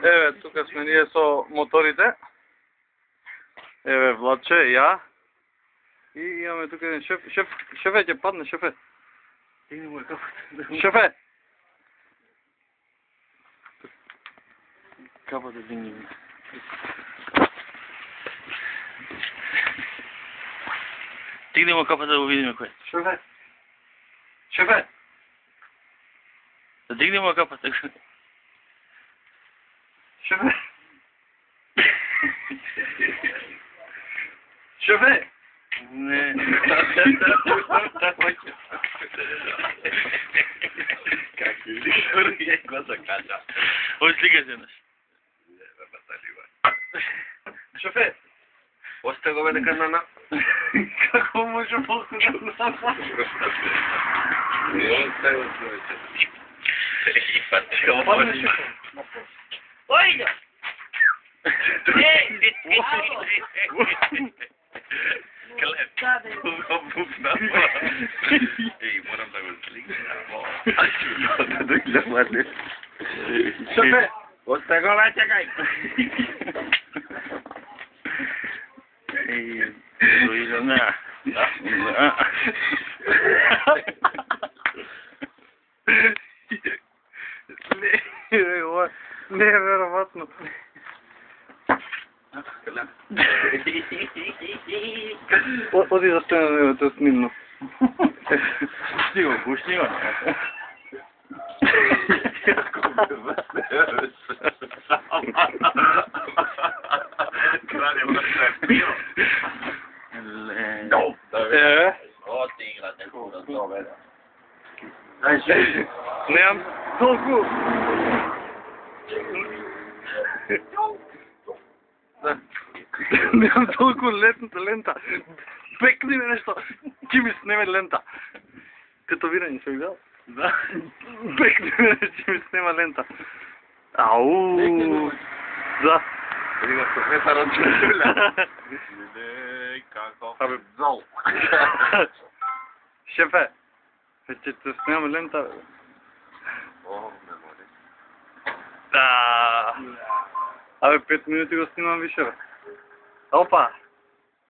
Еве, тука сме ние со моторите. Еве, Владче, ја. И имаме тука еден шеф. Шефе, ќе падне, шефе. Дигни му капата. Шефе! Капата дигни му. Дигни му капата да го видиме кој. Шефе! Шефе! Да дигни му капата. Шефе! Шефе! Не. Как ли лишори е го закача. Ој слика се наш. Не, баталива. Шефе! Осте го бе дека нана. Како може после да нана? Не, осте го човече. И пати го Падне, може. шефе. Ојде. Клеп. Го бупна. Ей, морам да го сликнам. Да дојдам мале. Шефе! Осте го бе, чекај. Ей, дојде на. Не е веројатно. Оди за стена, не те снимно. Пушти го, пушти го. Краде, бе, пио. No. О, ти играте кура, добре. Немам толку. Немам толку лента. Пекни ме нешто. Ќе ми снеме лента. Като вирање се видел? Да. Пекни ме нешто, ќе ми снема лента. Ау. Да. Еди го професорот чуля. Како? Абе, зол. Шефе, ќе те снемам лента. О, не може. Да. Абе, 5 минути го снимам више, бе. Опа.